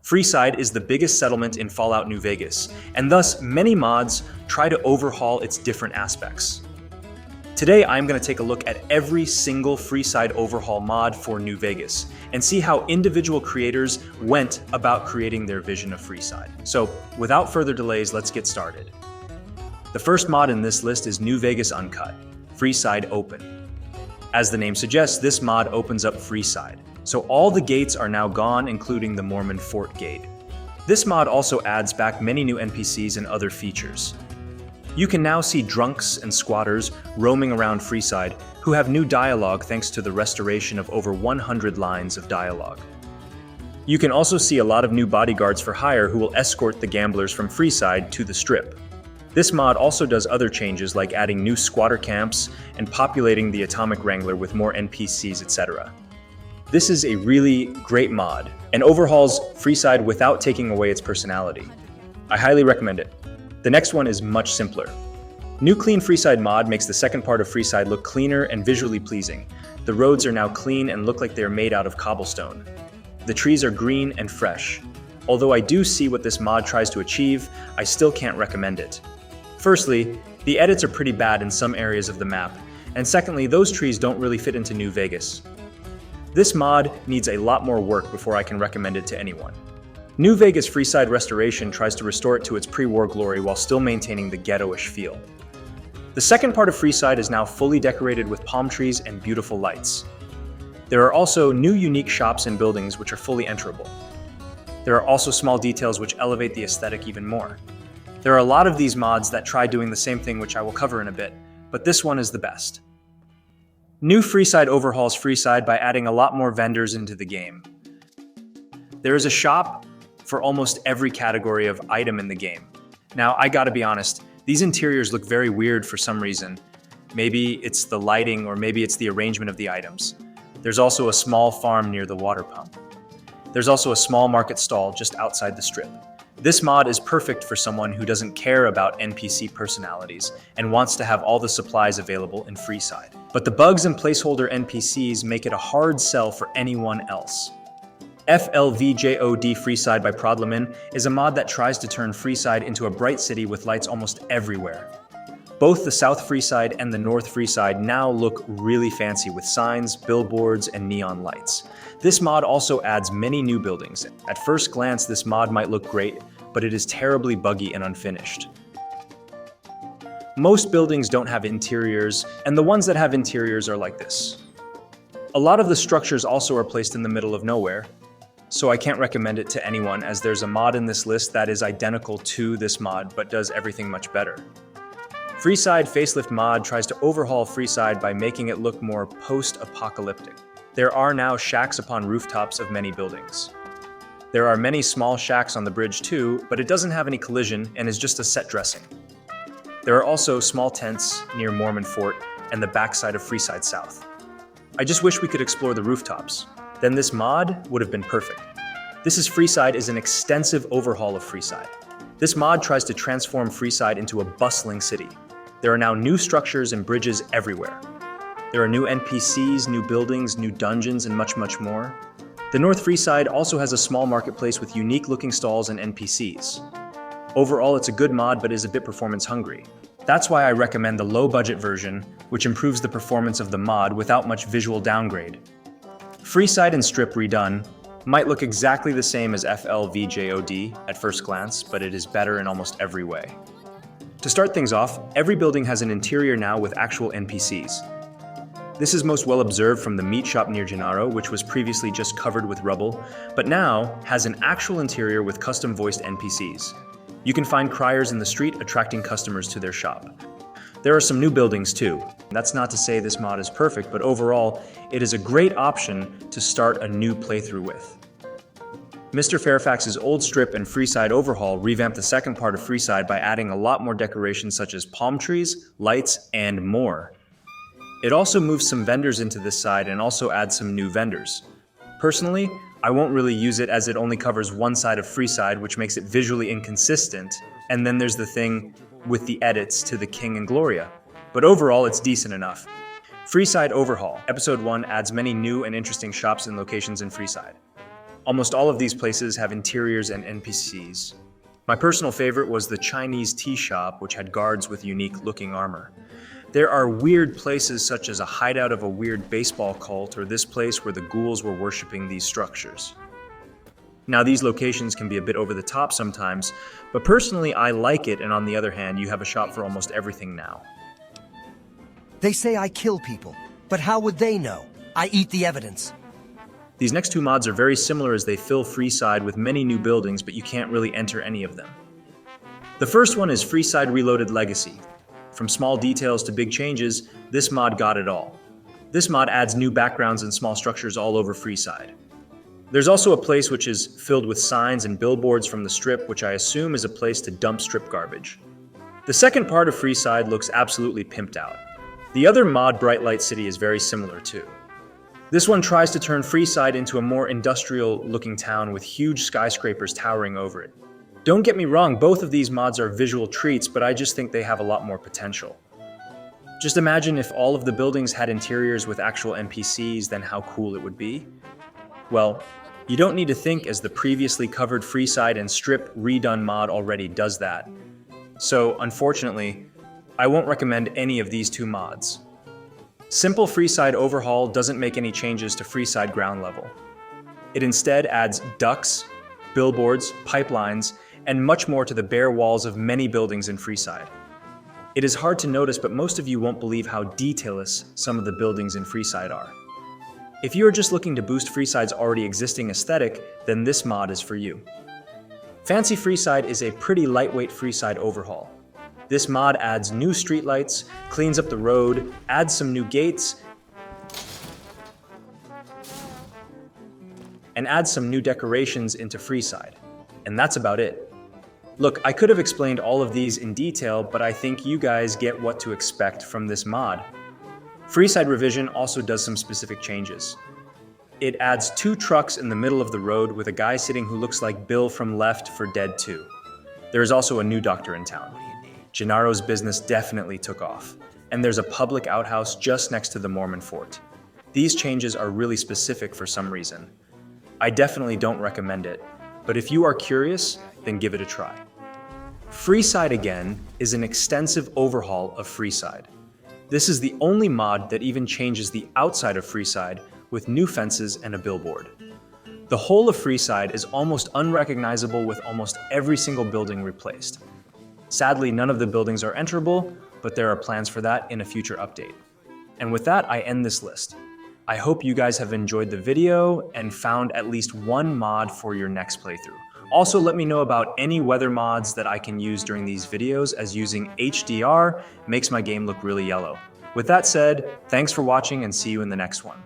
Freeside is the biggest settlement in Fallout New Vegas, and thus many mods try to overhaul its different aspects. Today I'm going to take a look at every single Freeside Overhaul mod for New Vegas and see how individual creators went about creating their vision of Freeside. So without further delays, let's get started. The first mod in this list is New Vegas Uncut, Freeside Open. As the name suggests, this mod opens up Freeside, so all the gates are now gone, including the Mormon Fort Gate. This mod also adds back many new NPCs and other features. You can now see drunks and squatters roaming around Freeside who have new dialogue thanks to the restoration of over 100 lines of dialogue. You can also see a lot of new bodyguards for hire who will escort the gamblers from Freeside to the Strip. This mod also does other changes like adding new squatter camps and populating the Atomic Wrangler with more NPCs, etc. This is a really great mod and overhauls Freeside without taking away its personality. I highly recommend it. The next one is much simpler. New Clean Freeside mod makes the second part of Freeside look cleaner and visually pleasing. The roads are now clean and look like they are made out of cobblestone. The trees are green and fresh. Although I do see what this mod tries to achieve, I still can't recommend it. Firstly, the edits are pretty bad in some areas of the map, and secondly, those trees don't really fit into New Vegas. This mod needs a lot more work before I can recommend it to anyone. New Vegas Freeside Restoration tries to restore it to its pre-war glory while still maintaining the ghetto-ish feel. The second part of Freeside is now fully decorated with palm trees and beautiful lights. There are also new unique shops and buildings which are fully enterable. There are also small details which elevate the aesthetic even more. There are a lot of these mods that try doing the same thing, which I will cover in a bit, but this one is the best. New Freeside overhauls Freeside by adding a lot more vendors into the game. There is a shop for almost every category of item in the game. Now, I gotta be honest, these interiors look very weird for some reason. Maybe it's the lighting or maybe it's the arrangement of the items. There's also a small farm near the water pump. There's also a small market stall just outside the Strip. This mod is perfect for someone who doesn't care about NPC personalities and wants to have all the supplies available in Freeside. But the bugs and placeholder NPCs make it a hard sell for anyone else. FLVJOD Freeside by Prodleman is a mod that tries to turn Freeside into a bright city with lights almost everywhere. Both the South Freeside and the North Freeside now look really fancy with signs, billboards, and neon lights. This mod also adds many new buildings. At first glance, this mod might look great, but it is terribly buggy and unfinished. Most buildings don't have interiors, and the ones that have interiors are like this. A lot of the structures also are placed in the middle of nowhere, so I can't recommend it to anyone as there's a mod in this list that is identical to this mod but does everything much better. Freeside Facelift mod tries to overhaul Freeside by making it look more post-apocalyptic. There are now shacks upon rooftops of many buildings. There are many small shacks on the bridge too, but it doesn't have any collision and is just a set dressing. There are also small tents near Mormon Fort and the backside of Freeside South. I just wish we could explore the rooftops. Then this mod would have been perfect. This is Freeside is an extensive overhaul of Freeside. This mod tries to transform Freeside into a bustling city. There are now new structures and bridges everywhere. There are new NPCs, new buildings, new dungeons, and much, much more. The North Freeside also has a small marketplace with unique looking stalls and NPCs. Overall, it's a good mod, but is a bit performance hungry. That's why I recommend the low budget version, which improves the performance of the mod without much visual downgrade. Freeside and Strip redone might look exactly the same as FLVJOD at first glance, but it is better in almost every way. To start things off, every building has an interior now with actual NPCs. This is most well observed from the meat shop near Gennaro, which was previously just covered with rubble, but now has an actual interior with custom voiced NPCs. You can find criers in the street attracting customers to their shop. There are some new buildings too. That's not to say this mod is perfect, but overall, it is a great option to start a new playthrough with. Mr. Fairfax's old Strip and Freeside Overhaul revamped the second part of Freeside by adding a lot more decorations such as palm trees, lights, and more. It also moves some vendors into this side and also adds some new vendors. Personally, I won't really use it as it only covers one side of Freeside, which makes it visually inconsistent, and then there's the thing with the edits to the King and Gloria. But overall, it's decent enough. Freeside Overhaul, Episode 1 adds many new and interesting shops and locations in Freeside. Almost all of these places have interiors and NPCs. My personal favorite was the Chinese tea shop, which had guards with unique-looking armor. There are weird places such as a hideout of a weird baseball cult or this place where the ghouls were worshipping these structures. Now, these locations can be a bit over the top sometimes, but personally I like it, and on the other hand, you have a shop for almost everything now. They say I kill people, but how would they know? I eat the evidence. These next two mods are very similar as they fill Freeside with many new buildings, but you can't really enter any of them. The first one is Freeside Reloaded Legacy. From small details to big changes, this mod got it all. This mod adds new backgrounds and small structures all over Freeside. There's also a place which is filled with signs and billboards from the strip, which I assume is a place to dump strip garbage. The second part of Freeside looks absolutely pimped out. The other mod, Bright Light City, is very similar too. This one tries to turn Freeside into a more industrial-looking town with huge skyscrapers towering over it. Don't get me wrong, both of these mods are visual treats, but I just think they have a lot more potential. Just imagine if all of the buildings had interiors with actual NPCs, then how cool it would be. Well, you don't need to think, as the previously covered Freeside and Strip redone mod already does that. So, unfortunately, I won't recommend any of these two mods. Simple Freeside Overhaul doesn't make any changes to Freeside ground level. It instead adds ducts, billboards, pipelines, and much more to the bare walls of many buildings in Freeside. It is hard to notice, but most of you won't believe how detailless some of the buildings in Freeside are. If you are just looking to boost Freeside's already existing aesthetic, then this mod is for you. Fancy Freeside is a pretty lightweight Freeside overhaul. This mod adds new streetlights, cleans up the road, adds some new gates, and adds some new decorations into Freeside. And that's about it. Look, I could have explained all of these in detail, but I think you guys get what to expect from this mod. Freeside Revision also does some specific changes. It adds 2 trucks in the middle of the road with a guy sitting who looks like Bill from Left for Dead 2. There is also a new doctor in town. Gennaro's business definitely took off, and there's a public outhouse just next to the Mormon fort. These changes are really specific for some reason. I definitely don't recommend it, but if you are curious, then give it a try. Freeside again is an extensive overhaul of Freeside. This is the only mod that even changes the outside of Freeside with new fences and a billboard. The whole of Freeside is almost unrecognizable with almost every single building replaced. Sadly, none of the buildings are enterable, but there are plans for that in a future update. And with that, I end this list. I hope you guys have enjoyed the video and found at least one mod for your next playthrough. Also, let me know about any weather mods that I can use during these videos, as using HDR makes my game look really yellow. With that said, thanks for watching and see you in the next one.